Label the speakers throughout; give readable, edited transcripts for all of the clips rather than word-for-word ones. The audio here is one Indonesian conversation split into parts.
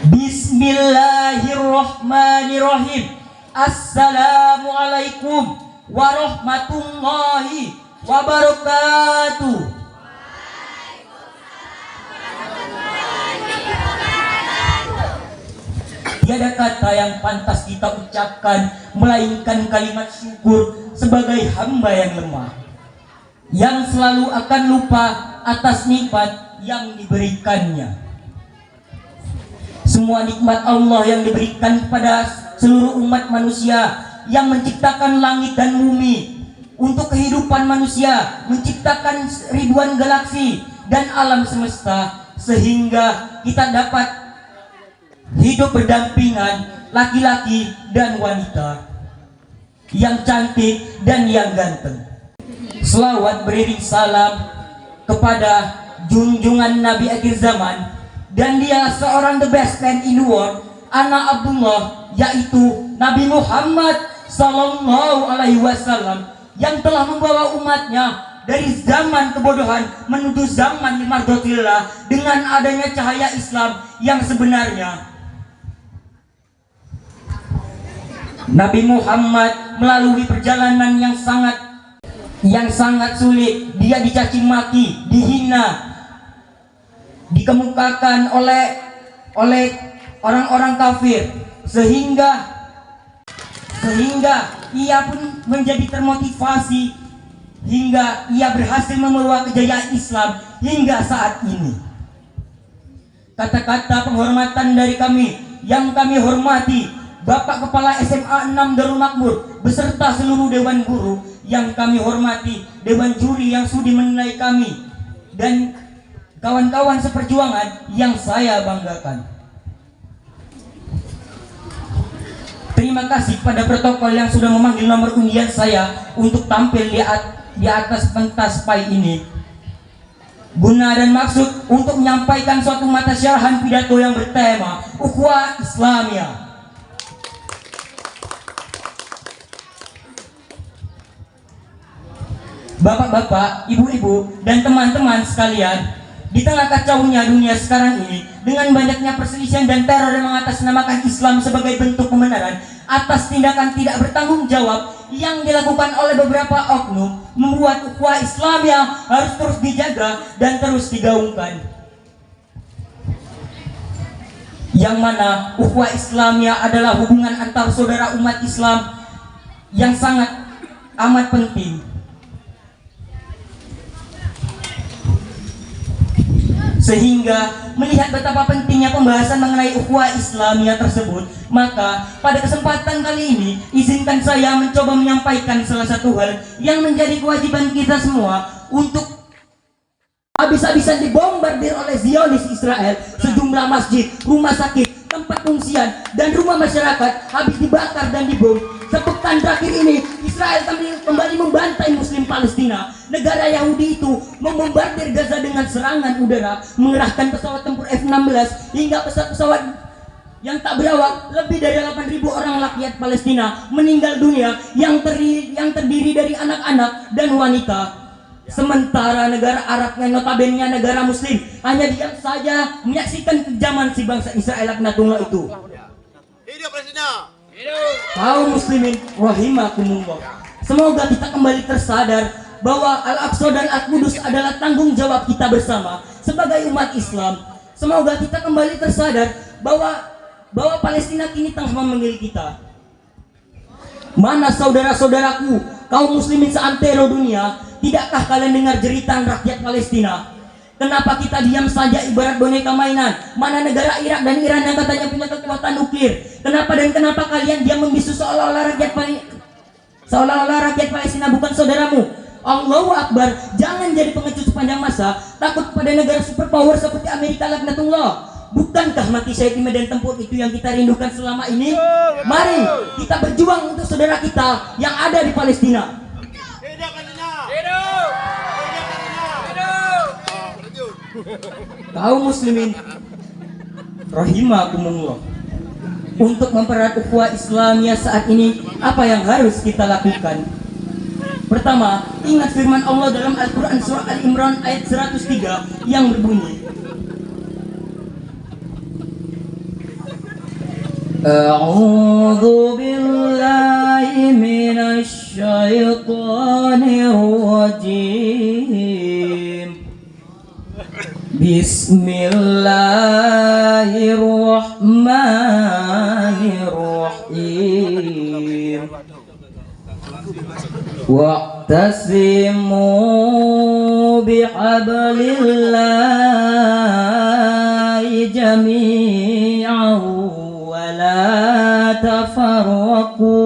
Speaker 1: Bismillahirrahmanirrahim. Assalamualaikum warahmatullahi wabarakatuh. Tiada kata yang pantas kita ucapkan melainkan kalimat syukur sebagai hamba yang lemah, yang selalu akan lupa atas nikmat yang diberikannya. Semua nikmat Allah yang diberikan kepada seluruh umat manusia, yang menciptakan langit dan bumi untuk kehidupan manusia, menciptakan ribuan galaksi dan alam semesta, sehingga kita dapat hidup berdampingan laki-laki dan wanita, yang cantik dan yang ganteng. Selawat beriring salam kepada junjungan Nabi akhir zaman, dan dia seorang the best man in the world, anak Abdullah, yaitu Nabi Muhammad Sallallahu Alaihi Wasallam, yang telah membawa umatnya dari zaman kebodohan menuju zaman mardotillah dengan adanya cahaya Islam yang sebenarnya. Nabi Muhammad melalui perjalanan yang sangat sulit. Dia dicaci maki, dihina, dikemukakan oleh orang-orang kafir, sehingga ia pun menjadi termotivasi hingga ia berhasil membawa kejayaan Islam hingga saat ini. Kata-kata penghormatan dari kami yang kami hormati Bapak Kepala SMA 6 Darul Makmur beserta seluruh dewan guru yang kami hormati, dewan juri yang sudi menilai kami, dan kawan-kawan seperjuangan yang saya banggakan. Terima kasih pada protokol yang sudah memanggil nomor undian saya untuk tampil di atas pentas pai ini, guna dan maksud untuk menyampaikan suatu matasyarahan pidato yang bertema Ukhuwah Islamiyah. Bapak-bapak, ibu-ibu, dan teman-teman sekalian, di tengah kacaunya dunia sekarang ini, dengan banyaknya perselisihan dan teror yang mengatasnamakan Islam sebagai bentuk pembenaran atas tindakan tidak bertanggung jawab yang dilakukan oleh beberapa oknum, membuat ukhuwah Islamiyah harus terus dijaga dan terus digaungkan. Yang mana ukhuwah Islamiyah adalah hubungan antar saudara umat Islam yang sangat amat penting. Sehingga melihat betapa pentingnya pembahasan mengenai ukhuwah Islamiyah tersebut, maka pada kesempatan kali ini izinkan saya mencoba menyampaikan salah satu hal yang menjadi kewajiban kita semua untuk habis-habisan dibombardir oleh Zionis Israel. Sejumlah masjid, rumah sakit, tempat pengungsian, dan rumah masyarakat habis dibakar dan dibom. Sepekan terakhir ini Israel kembali membantai Muslim Palestina. Negara Yahudi itu membombardir Gaza dengan serangan udara, mengerahkan pesawat tempur F-16 hingga pesawat yang tak berawak. Lebih dari 8.000 orang rakyat Palestina meninggal dunia, yang terdiri dari anak-anak dan wanita. Sementara negara Arab yang notabene negara Muslim hanya diam saja menyaksikan kejaman si bangsa Israel laknatullah itu.
Speaker 2: Hidup Palestina!
Speaker 1: Kaum muslimin rahimakumullah, semoga kita kembali tersadar bahwa Al-Aqsa dan Al-Qudus adalah tanggung jawab kita bersama sebagai umat Islam. Semoga kita kembali tersadar bahwa Palestina kini tengah memanggil kita. Mana saudara-saudaraku, kaum muslimin seantero dunia, tidakkah kalian dengar jeritan rakyat Palestina? Kenapa kita diam saja ibarat boneka mainan? Mana negara Irak dan Iran yang katanya punya kekuatan nuklir? Kenapa kalian diam membisu seolah-olah rakyat Palestina bukan saudaramu? Allahu Akbar, jangan jadi pengecut sepanjang masa, takut pada negara superpower seperti Amerika laknatullah. Bukankah mati syahid di medan tempur itu yang kita rindukan selama ini? Mari kita berjuang untuk saudara kita yang ada di Palestina.
Speaker 2: Hidup Palestina!
Speaker 1: Kaum muslimin rahimakumullah, untuk mempererat ukhuwah Islamiyah saat ini, apa yang harus kita lakukan? Pertama, ingat firman Allah dalam Al-Quran surah Al-Imran ayat 103 yang berbunyi, أعوذ بالله من الشيطان الرجيم بسم الله الرحمن الرحيم واعتصموا بحبل الله جميعا ولا tafarraqu,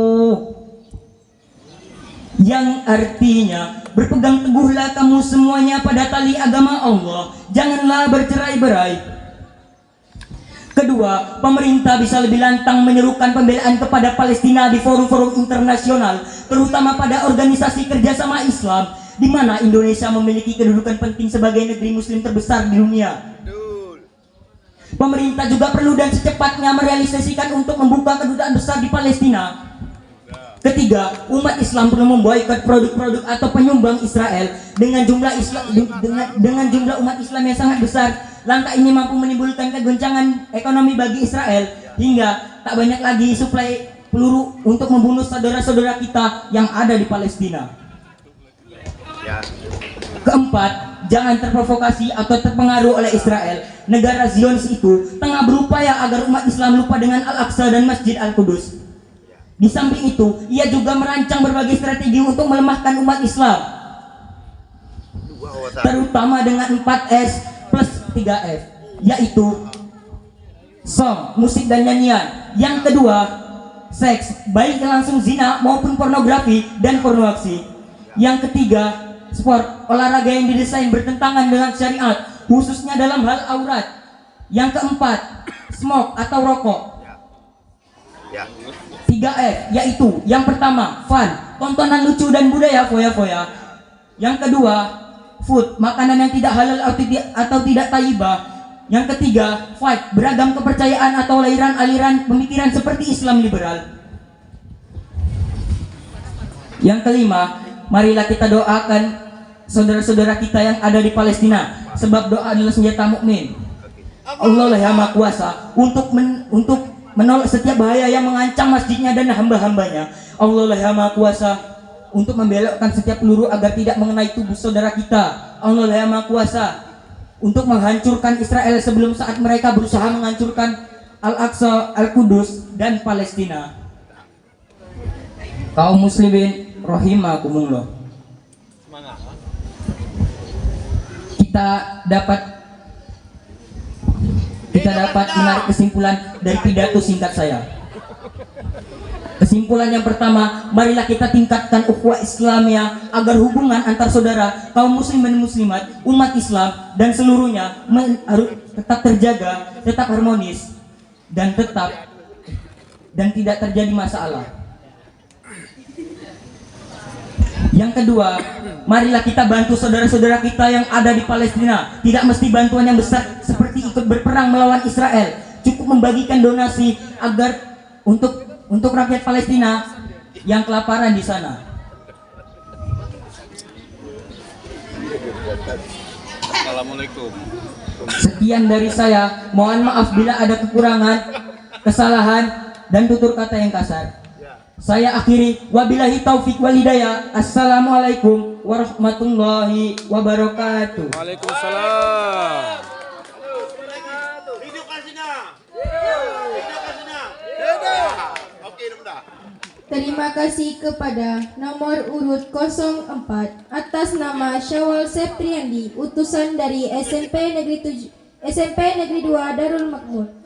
Speaker 1: yang artinya berpegang teguhlah kamu semuanya pada tali agama Allah, janganlah bercerai-berai. Kedua, pemerintah bisa lebih lantang menyerukan pembelaan kepada Palestina di forum-forum internasional, terutama pada organisasi kerjasama Islam, di mana Indonesia memiliki kedudukan penting sebagai negeri muslim terbesar di dunia. Pemerintah juga perlu dan secepatnya merealisasikan untuk membuka kedutaan besar di Palestina. Ketiga, umat Islam perlu memboikot produk-produk atau penyumbang Israel dengan jumlah umat Islam yang sangat besar. Langkah ini mampu menimbulkan kegoncangan ekonomi bagi Israel hingga tak banyak lagi suplai peluru untuk membunuh saudara-saudara kita yang ada di Palestina. Keempat, jangan terprovokasi atau terpengaruh oleh Israel. Negara Zionis itu tengah berupaya agar umat Islam lupa dengan Al-Aqsa dan Masjid Al-Qudus. Di samping itu, ia juga merancang berbagai strategi untuk melemahkan umat Islam, terutama dengan 4S plus 3F, yaitu song, musik dan nyanyian. Yang kedua, seks, baik langsung zina maupun pornografi dan pornografi. Yang ketiga, sport, olahraga yang didesain bertentangan dengan syariat, khususnya dalam hal aurat. Yang keempat, smoke atau rokok. 3F, yaitu yang pertama, fun, tontonan lucu dan budaya foya-foya. Yang kedua, food, makanan yang tidak halal atau tidak thayyibah. Yang ketiga, fight, beragam kepercayaan atau aliran pemikiran seperti Islam liberal. Yang kelima, marilah kita doakan saudara-saudara kita yang ada di Palestina, sebab doa adalah senjata mukmin. Allah lah yang Maha Kuasa untuk menolak setiap bahaya yang mengancam masjidnya dan hamba-hambanya. Allah lah yang Maha Kuasa untuk membelokkan setiap peluru agar tidak mengenai tubuh saudara kita. Allah lah yang Maha Kuasa untuk menghancurkan Israel sebelum saat mereka berusaha menghancurkan Al-Aqsa, Al-Qudus dan Palestina. Kaum muslimin rahimakumullah, kita dapat menarik kesimpulan dari pidato singkat saya. Kesimpulan yang pertama, marilah kita tingkatkan ukhuwah Islamiyah agar hubungan antar saudara kaum muslim dan muslimat, umat Islam dan seluruhnya harus tetap terjaga, tetap harmonis dan tidak terjadi masalah. Yang kedua, marilah kita bantu saudara-saudara kita yang ada di Palestina. Tidak mesti bantuan yang besar seperti ikut berperang melawan Israel. Cukup membagikan donasi agar untuk rakyat Palestina yang kelaparan di sana.
Speaker 2: Assalamualaikum.
Speaker 1: Sekian dari saya. Mohon maaf bila ada kekurangan, kesalahan dan tutur kata yang kasar. Saya akhiri, wabillahi taufik wal hidayah. Assalamualaikum warahmatullahi wabarakatuh.
Speaker 2: Waalaikumsalam. Hidup Palestina. Hidup Palestina. Oke, dah.
Speaker 3: Terima kasih kepada nomor urut 04 atas nama Syawal Septriandi, utusan dari SMP Negeri 2 Darul Makmur.